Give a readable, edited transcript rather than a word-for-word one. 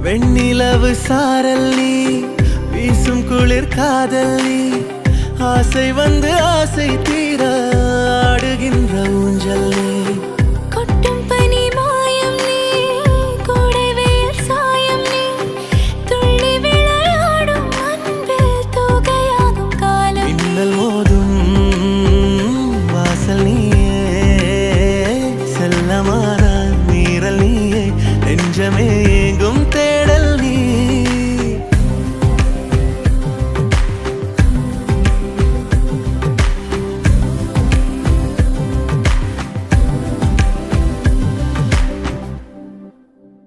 வெண்ணிலவு சாரல் நீ வீசும் குளிர் காதல் நீ ஆசை வந்து ஆசை தீர ஆடுகின்ற ஊஞ்சல் நீ கொட்டும் பனி மாயம் நீ கோடை வெயில் சாயம் நீ துள்ளி விளையாடும் அன்பில் தூகையாகும் காலம் மின்னல் மோதும் வாசல் நீயே செல்லமான மீறல் நீயே நெஞ்சமே